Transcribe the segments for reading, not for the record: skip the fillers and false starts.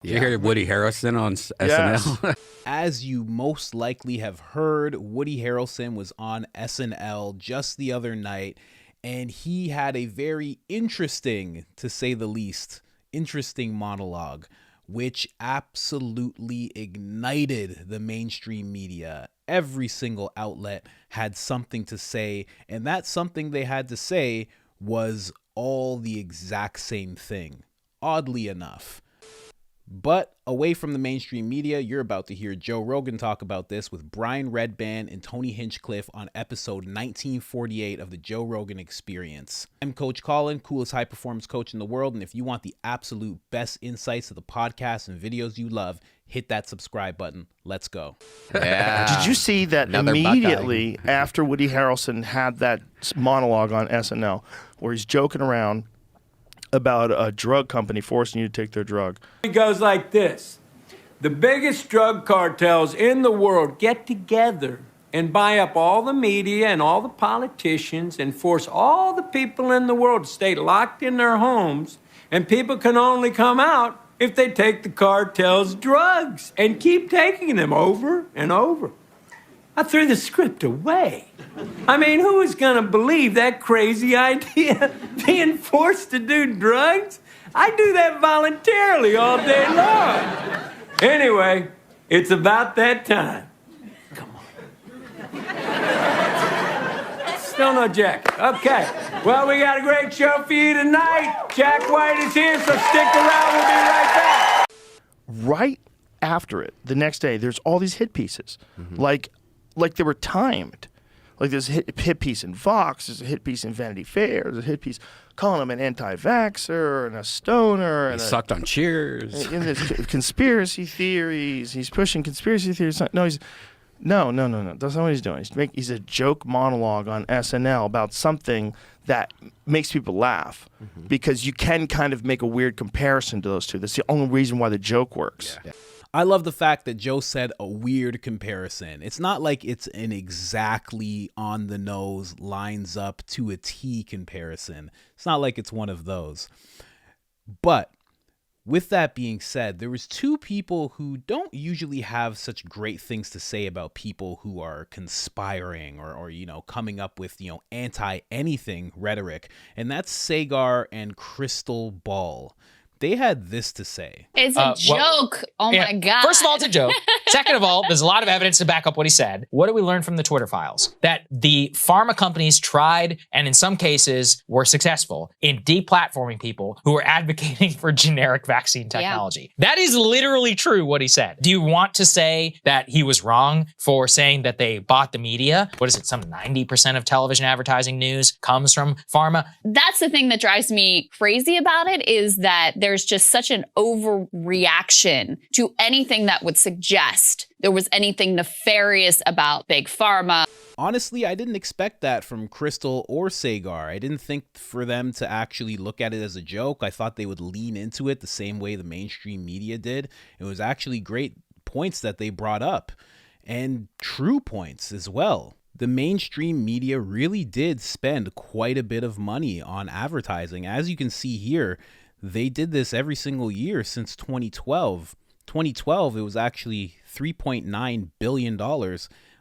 Did you hear Woody Harrelson on SNL? As you most likely have heard, Woody Harrelson was on SNL just the other night, and he had a very interesting, to say the least, interesting monologue, which absolutely ignited the mainstream media. Every single outlet had something to say, and that something they had to say was all the exact same thing, oddly enough. But away from the mainstream media, you're about to hear Joe Rogan talk about this with Brian Redband and Tony Hinchcliffe on episode 1948 of the Joe Rogan Experience. I'm Coach Colin, coolest high performance coach in the world, and if you want the absolute best insights to the podcasts and videos you love, hit that subscribe button. Let's go. Yeah. Did you see that Another immediately after Woody Harrelson had that monologue on SNL where he's joking around about a drug company forcing you to take their drug? It goes like this. The biggest drug cartels in the world get together and buy up all the media and all the politicians and force all the people in the world to stay locked in their homes, and people can only come out if they take the cartel's drugs and keep taking them over and over. I threw the script away. I mean, who is going to believe that crazy idea, being forced to do drugs? I do that voluntarily all day long. Anyway, it's about that time. Come on. Still no jacket. Okay. Well, we got a great show for you tonight. Jack White is here, so stick around. We'll be right back. Right after it, the next day, there's all these hit pieces. Like they were timed. Like there's a hit piece in Vox, there's a hit piece in Vanity Fair, there's a hit piece calling him an anti-vaxxer and a stoner. And he sucked on Cheers. And there's conspiracy theories. He's pushing conspiracy theories. No. That's not what he's doing. He's a joke monologue on SNL about something that makes people laugh because you can kind of make a weird comparison to those two. That's the only reason why the joke works. Yeah. I love the fact that Joe said a weird comparison. It's not like it's an exactly on the nose, lines up to a T comparison. It's not like it's one of those. But with that being said, there was two people who don't usually have such great things to say about people who are conspiring or coming up with, anti-anything rhetoric. And that's Sagar and Crystal Ball. They had this to say. It's a joke. My God. First of all, it's a joke. Second of all, there's a lot of evidence to back up what he said. What did we learn from the Twitter files? That the pharma companies tried, and in some cases were successful, in deplatforming people who were advocating for generic vaccine technology. Yeah. That is literally true, what he said. Do you want to say that he was wrong for saying that they bought the media? What is it, some 90% of television advertising news comes from pharma? That's the thing that drives me crazy about it, is that there's just such an overreaction to anything that would suggest there was anything nefarious about Big Pharma. Honestly, I didn't expect that from Crystal or Sagar. I didn't think for them to actually look at it as a joke. I thought they would lean into it the same way the mainstream media did. It was actually great points that they brought up, and true points as well. The mainstream media really did spend quite a bit of money on advertising. As you can see here, they did this every single year since 2012. 2012, it was actually $3.9 billion.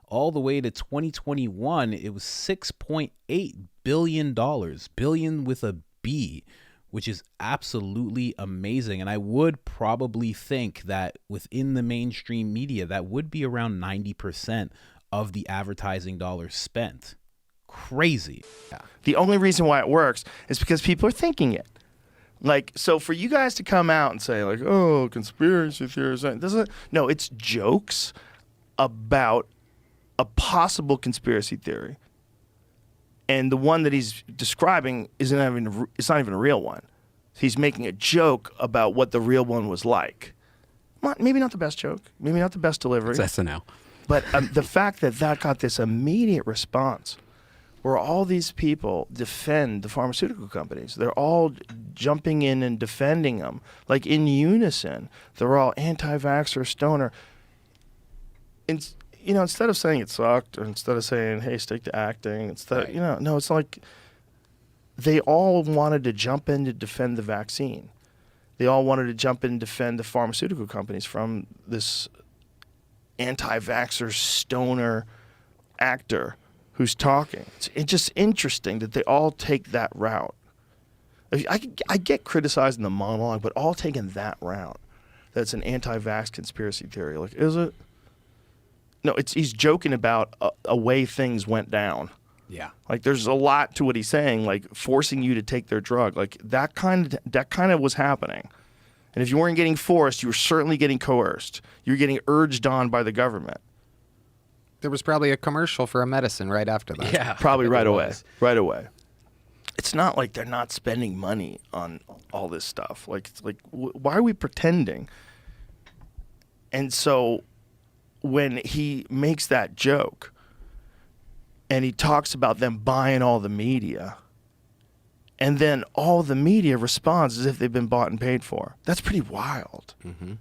All the way to 2021, it was $6.8 billion. Billion with a B, which is absolutely amazing. And I would probably think that within the mainstream media, that would be around 90% of the advertising dollars spent. Crazy. Yeah. The only reason why it works is because people are thinking it. Like, so for you guys to come out and say, like, oh, conspiracy theories, no, it's jokes about a possible conspiracy theory. And the one that he's describing it's not even a real one. He's making a joke about what the real one was like. Maybe not the best joke, maybe not the best delivery. It's SNL. But the fact that got this immediate response, where all these people defend the pharmaceutical companies. They're all jumping in and defending them, like in unison. They're all anti-vaxxer, stoner. Instead of saying it sucked, or instead of saying, hey, stick to acting, no, it's like they all wanted to jump in to defend the vaccine. They all wanted to jump in and defend the pharmaceutical companies from this anti-vaxxer stoner actor who's talking. It's just interesting that they all take that route. I get criticized in the monologue, but all taking that route. That's an anti-vax conspiracy theory. Like, is it? No, he's joking about a way things went down. Yeah. Like, there's a lot to what he's saying, like forcing you to take their drug. Like, that kind of was happening. And if you weren't getting forced, you were certainly getting coerced. You were getting urged on by the government. There was probably a commercial for a medicine right after that. Yeah. Probably right away. Right away. It's not like they're not spending money on all this stuff. Like, it's like, why are we pretending? And so when he makes that joke and he talks about them buying all the media, and then all the media responds as if they've been bought and paid for, that's pretty wild. Mm-hmm.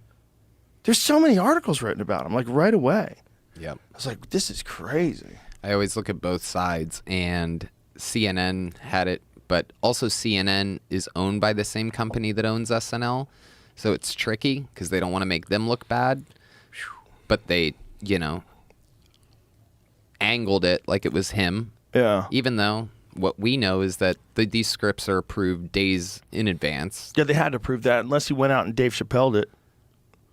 There's so many articles written about him, like right away. Yep. I was like, this is crazy. I always look at both sides, and CNN had it, but also CNN is owned by the same company that owns SNL, so it's tricky because they don't want to make them look bad, but they, angled it like it was him. Yeah. Even though what we know is that these scripts are approved days in advance. Yeah, they had to prove that unless he went out and Dave Chappelle'd it.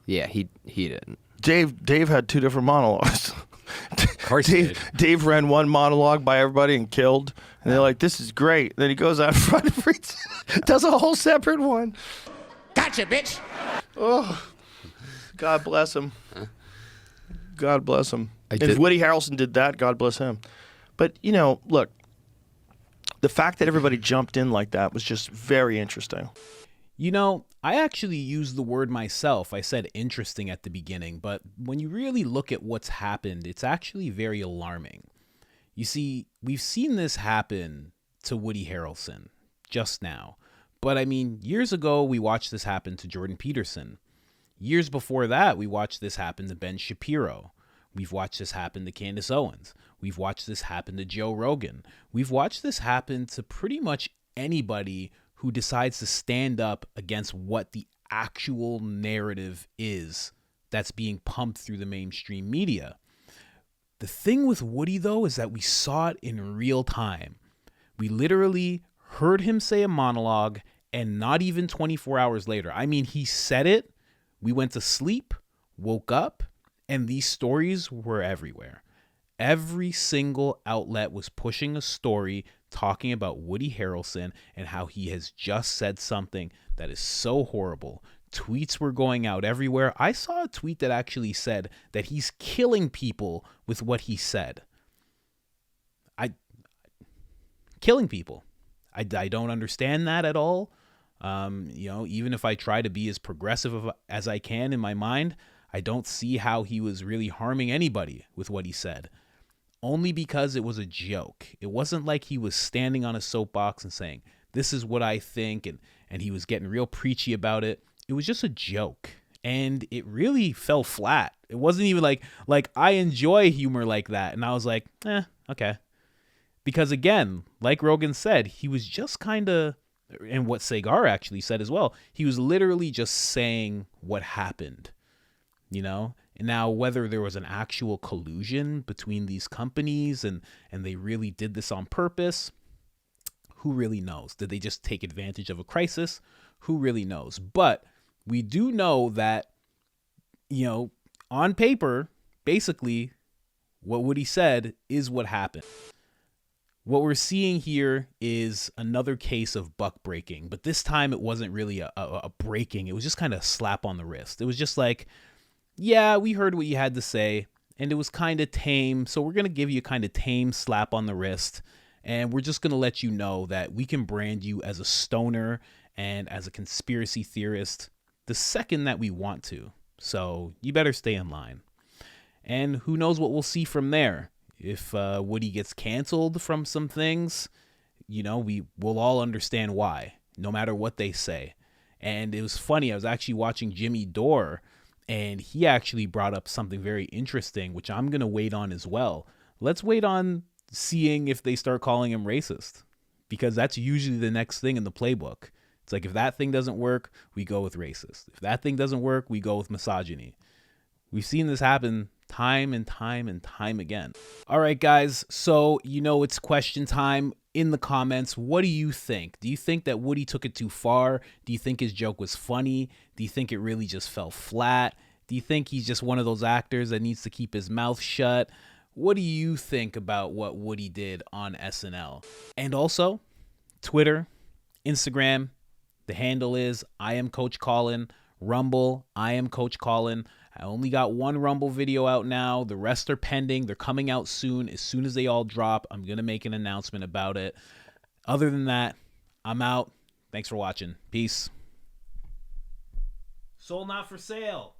Yeah, he didn't. Dave had two different monologues. Of course he did. Dave ran one monologue by everybody and killed. And they're like, this is great. Then he goes out front and reads, does a whole separate one. Gotcha, bitch. Oh, God bless him. God bless him. And if Woody Harrelson did that, God bless him. But, look, the fact that everybody jumped in like that was just very interesting. I actually used the word myself. I said interesting at the beginning, but when you really look at what's happened, it's actually very alarming. You see, we've seen this happen to Woody Harrelson just now. But I mean, years ago, we watched this happen to Jordan Peterson. Years before that, we watched this happen to Ben Shapiro. We've watched this happen to Candace Owens. We've watched this happen to Joe Rogan. We've watched this happen to pretty much anybody who decides to stand up against what the actual narrative is that's being pumped through the mainstream media. The thing with Woody, though, is that we saw it in real time. We literally heard him say a monologue, and not even 24 hours later. I mean, he said it, we went to sleep, woke up, and these stories were everywhere. Every single outlet was pushing a story talking about Woody Harrelson and how he has just said something that is so horrible. Tweets were going out everywhere. I saw a tweet that actually said that he's killing people with what he said. Killing people. I don't understand that at all. Even if I try to be as progressive as I can in my mind, I don't see how he was really harming anybody with what he said. Only because it was a joke. It wasn't like he was standing on a soapbox and saying, this is what I think, and he was getting real preachy about it. It was just a joke. And it really fell flat. It wasn't even like I enjoy humor like that. And I was like, okay. Because again, like Rogan said, he was just kind of, and what Sagar actually said as well, he was literally just saying what happened, And now whether there was an actual collusion between these companies and they really did this on purpose, who really knows? Did they just take advantage of a crisis? Who really knows? But we do know that, on paper, basically what Woody said is what happened. What we're seeing here is another case of buck breaking, but this time it wasn't really a breaking. It was just kind of a slap on the wrist. It was just like, yeah, we heard what you had to say, and it was kind of tame, so we're going to give you a kind of tame slap on the wrist, and we're just going to let you know that we can brand you as a stoner and as a conspiracy theorist the second that we want to. So you better stay in line. And who knows what we'll see from there. If Woody gets canceled from some things, we will all understand why, no matter what they say. And it was funny. I was actually watching Jimmy Dore, and he actually brought up something very interesting, which I'm going to wait on as well. Let's wait on seeing if they start calling him racist, because that's usually the next thing in the playbook. It's like, if that thing doesn't work, we go with racist. If that thing doesn't work, we go with misogyny. We've seen this happen time and time and time again. All right, guys. So, it's question time. In the comments, what do you think? Do you think that Woody took it too far? Do you think his joke was funny? Do you think it really just fell flat? Do you think he's just one of those actors that needs to keep his mouth shut? What do you think about what Woody did on SNL? And also, Twitter, Instagram, the handle is I am Coach Colin. Rumble, I am Coach Colin. I only got one Rumble video out now. The rest are pending. They're coming out soon. As soon as they all drop, I'm going to make an announcement about it. Other than that, I'm out. Thanks for watching. Peace. Sold not for sale.